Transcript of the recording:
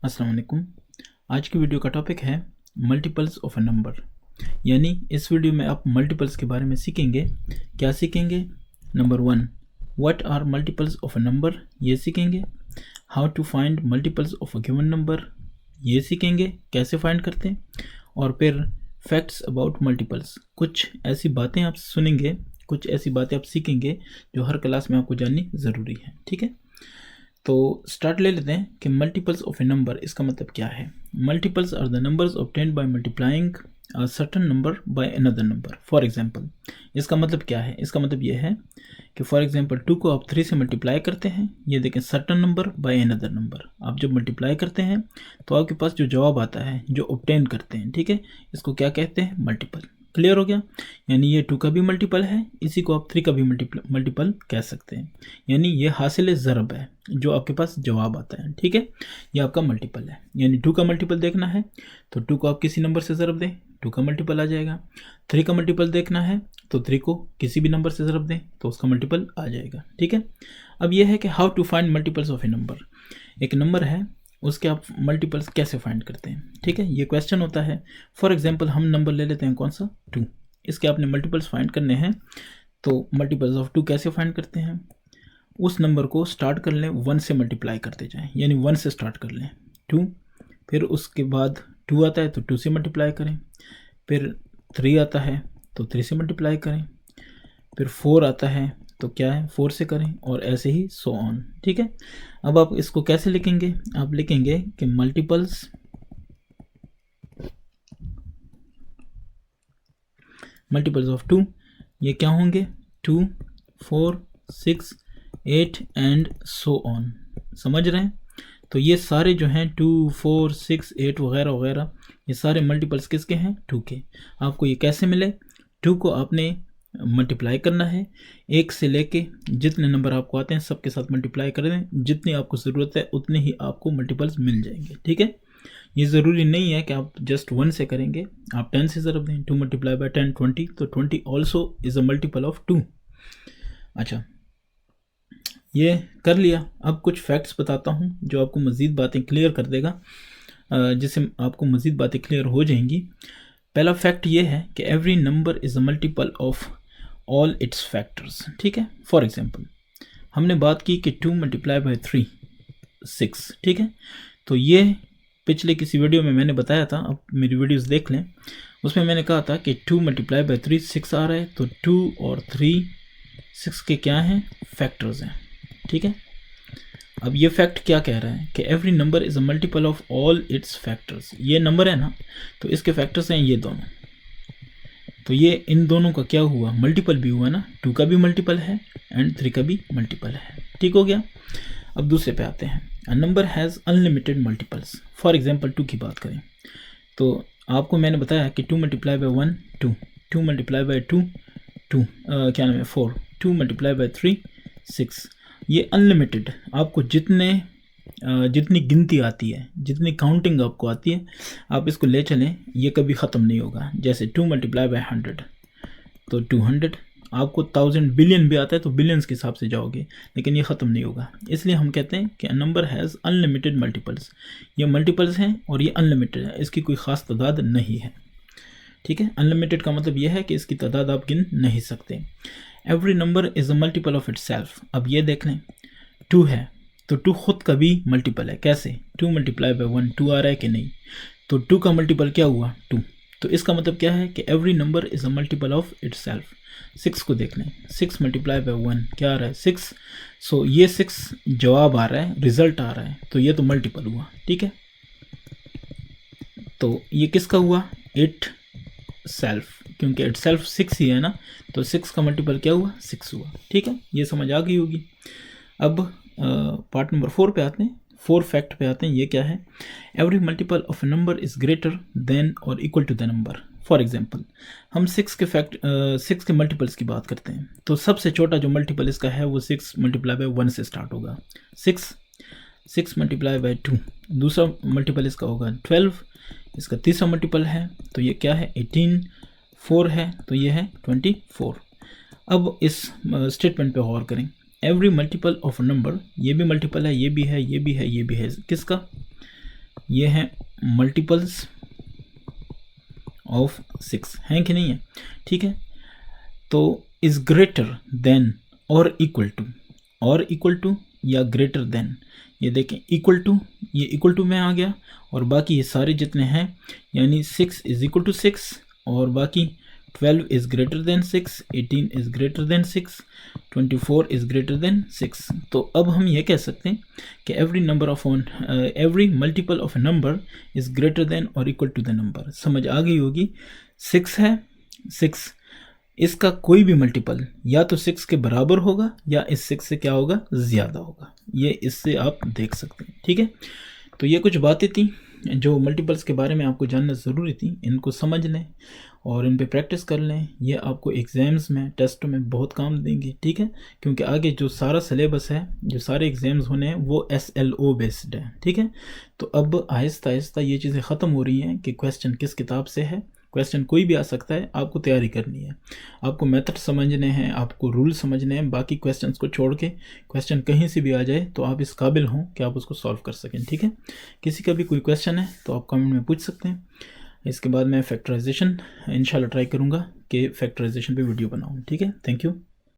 अस्सलाम वालेकुम। आज की वीडियो का टॉपिक है मल्टीपल्स ऑफ अ नंबर। यानी इस वीडियो में आप मल्टीपल्स के बारे में सीखेंगे। क्या सीखेंगे? Number 1, what are multiples of a number, ये सीखेंगे। How to find multiples of a given number, ये सीखेंगे कैसे फाइंड करते हैं। और फिर फैक्ट्स अबाउट मल्टीपल्स, कुछ ऐसी बातें आप सुनेंगे, कुछ ऐसी बातें आप सीखेंगे जो हर क्लास में आपको जाननी ज़रूरी है। ठीक है, तो स्टार्ट ले लेते हैं कि मल्टीपल्स ऑफ ए नंबर, इसका मतलब क्या है। Multiples are the numbers obtained by multiplying a certain number by another number. For example, इसका मतलब क्या है? इसका मतलब ये है कि फॉर एग्जांपल 2 को आप 3 से मल्टीप्लाई करते हैं, ये देखें certain number by another number. आप जब मल्टीप्लाई करते हैं तो आपके पास जो जवाब आता है, जो ऑब्टेन करते हैं, ठीक है, इसको क्या कहते हैं? मल्टीपल। क्लियर हो गया? यानी ये 2 का भी मल्टीपल है, इसी को आप 3 का भी मल्टीपल कह सकते हैं। यानी ये हासिल ज़रब है, जो आपके पास जवाब आता है। ठीक है, ये आपका मल्टीपल है। यानी 2 का मल्टीपल देखना है तो 2 को आप किसी नंबर से ज़रब दें, 2 का मल्टीपल आ जाएगा। 3 का मल्टीपल देखना है तो 3 को किसी भी नंबर से ज़रब दें तो उसका मल्टीपल आ जाएगा। ठीक है, अब यह है कि how to find multiples of a number. एक नंबर है, उसके आप मल्टीपल्स कैसे फाइंड करते हैं। ठीक है, ये क्वेश्चन होता है। फॉर एग्जांपल हम नंबर ले लेते हैं, कौन सा? 2। इसके आपने मल्टीपल्स फाइंड करने हैं, तो मल्टीपल्स ऑफ 2 कैसे फाइंड करते हैं? उस नंबर को स्टार्ट कर लें, 1 से मल्टीप्लाई करते जाएं, यानी 1 से स्टार्ट कर लें 2, फिर उसके बाद 2 आता है तो 2 से मल्टीप्लाई करें, फिर 3 आता है तो 3 से मल्टीप्लाई करें, फिर 4 आता है तो क्या है, 4 से करें, और ऐसे ही सो ऑन। ठीक है, अब आप इसको कैसे लिखेंगे? आप लिखेंगे कि मल्टीपल्स ऑफ 2, ये क्या होंगे? 2, 4, 6, 8 एंड सो ऑन। समझ रहे हैं? तो ये सारे जो हैं 2, 4, 6, 8 वगैरह वगैरह, ये सारे मल्टीपल्स किसके हैं? 2 के। आपको ये कैसे मिले? 2 को आपने मल्टीप्लाई करना है, 1 से लेके जितने नंबर आपको आते हैं सबके साथ मल्टीप्लाई कर दें, जितनी आपको ज़रूरत है उतने ही आपको मल्टीपल्स मिल जाएंगे। ठीक है, ये ज़रूरी नहीं है कि आप जस्ट 1 से करेंगे, आप 10 से ज़रब दें। 2 मल्टीप्लाई बाय 10 20, तो 20 also is a multiple of 2। अच्छा, ये कर लिया। अब कुछ फैक्ट्स बताता हूँ जो आपको मज़ीद बातें क्लियर कर देगा, जिससे आपको मज़ीद बातें क्लियर हो जाएंगी। पहला फैक्ट ये है कि every number is a multiple of all it's factors. ठीक है, फॉर एग्जांपल हमने बात की कि 2 मल्टीप्लाई बाय 3 6। ठीक है, तो ये पिछले किसी वीडियो में मैंने बताया था, अब मेरी वीडियोस देख लें, उसमें मैंने कहा था कि 2 मल्टीप्लाई बाय 3 6 आ रहा है, तो 2 और 3 6 के क्या हैं? फैक्टर्स हैं। ठीक है, अब ये फैक्ट क्या कह रहा है कि every number is a multiple of all it's factors. ये नंबर है ना, तो इसके फैक्टर्स हैं ये दोनों, तो ये इन दोनों का क्या हुआ? मल्टीपल भी हुआ ना, 2 का भी मल्टीपल है एंड 3 का भी मल्टीपल है। ठीक हो गया। अब दूसरे पे आते हैं। A number has unlimited multiples. For example 2 की बात करें तो आपको मैंने बताया कि 2 मल्टीप्लाई बाय 1 2, 2 मल्टीप्लाई बाय 2 2, क्या नाम है 4, 2 मल्टीप्लाई बाय 3 6। ये अनलिमिटेड, आपको जितनी गिनती आती है, जितनी काउंटिंग आपको आती है, आप इसको ले चलें, ये कभी ख़त्म नहीं होगा। जैसे 2 मल्टीप्लाई बाय 100 तो 200, आपको 1000 बिलियन भी आता है तो बिलियंस के हिसाब से जाओगे, लेकिन ये ख़त्म नहीं होगा। इसलिए हम कहते हैं कि नंबर हैज़ अनलिमिटेड मल्टीपल्स। ये मल्टीपल्स हैं और ये अनलिमिटेड है, इसकी कोई ख़ास तादाद नहीं है। ठीक है, अनलिमिटेड का मतलब यह है कि इसकी तादाद आप गिन नहीं सकते। Every number is a multiple of it self. अब ये देख लें, 2 है तो 2 खुद का भी मल्टीपल है। कैसे? 2 मल्टीप्लाई बाय 1 2 आ रहा है कि नहीं, तो 2 का मल्टीपल क्या हुआ? 2। तो इसका मतलब क्या है कि every number is a multiple of it self. 6 को देख लें, 6 मल्टीप्लाई बाय 1 क्या आ रहा है? 6। सो ये 6 जवाब आ रहा है, रिजल्ट आ रहा है, तो ये तो मल्टीपल हुआ। ठीक है, तो ये किसका हुआ? इट सेल्फ, क्योंकि इट सेल्फ 6 ही है ना, तो 6 का मल्टीपल क्या हुआ? 6 हुआ। ठीक है, ये समझ आ गई होगी। अब पार्ट नंबर 4 पे आते हैं, 4 फैक्ट पे आते हैं। ये क्या है? Every multiple of a number is greater than और equal to the number. For example हम 6 के मल्टीपल्स की बात करते हैं, तो सबसे छोटा जो मल्टीपल इसका है वो 6 मल्टीप्लाई बाय 1 से स्टार्ट होगा। 6 मल्टीप्लाई बाय 2, दूसरा मल्टीपल इसका होगा 12, इसका तीसरा मल्टीपल है तो ये क्या है? 18, 4 है तो ये है 24। अब इस स्टेटमेंट पे गौर करें। Every multiple of a number, ये भी मल्टीपल है, ये भी है, ये भी है, ये भी है, किसका? ये हैं मल्टीपल्स ऑफ 6, हैं कि नहीं है? ठीक है, तो इज़ ग्रेटर देन और इक्वल टू या ग्रेटर देन, ये देखें इक्वल टू, ये इक्वल टू में आ गया, और बाकी ये सारे जितने हैं यानी 6 इज़ इक्वल टू 6, और बाकी 12 is greater then 6, 18 is greater then 6, 24 is greater then 6। तो अब हम ये कह सकते हैं कि every multiple of a number is greater than और इक्वल टू द नंबर। समझ आ गई होगी। 6 है, 6 इसका कोई भी मल्टीपल या तो 6 के बराबर होगा या इस 6 से क्या होगा, ज़्यादा होगा। ये इससे आप देख सकते हैं। ठीक है, तो ये कुछ बातें थी जो मल्टीपल्स के बारे में आपको जानना ज़रूरी थी। इनको समझ लें और इन पे प्रैक्टिस कर लें। ये आपको एग्ज़ाम्स में, टेस्ट में बहुत काम देंगे। ठीक है, क्योंकि आगे जो सारा सिलेबस है, जो सारे एग्ज़ाम्स होने हैं वो SLO बेस्ड है। ठीक है, तो अब आहिस्ता आहिस्ता ये चीज़ें ख़त्म हो रही हैं कि क्वेश्चन किस किताब से है। क्वेश्चन कोई भी आ सकता है, आपको तैयारी करनी है, आपको मेथड समझने हैं, आपको रूल समझने हैं। बाकी क्वेश्चंस को छोड़ के क्वेश्चन कहीं से भी आ जाए तो आप इस काबिल हों कि आप उसको सॉल्व कर सकें। ठीक है, किसी का भी कोई क्वेश्चन है तो आप कमेंट में पूछ सकते हैं। इसके बाद मैं फैक्टराइजेशन इंशाल्लाह ट्राई करूँगा कि फैक्टराइजेशन पे वीडियो बनाऊँ। ठीक है, थैंक यू।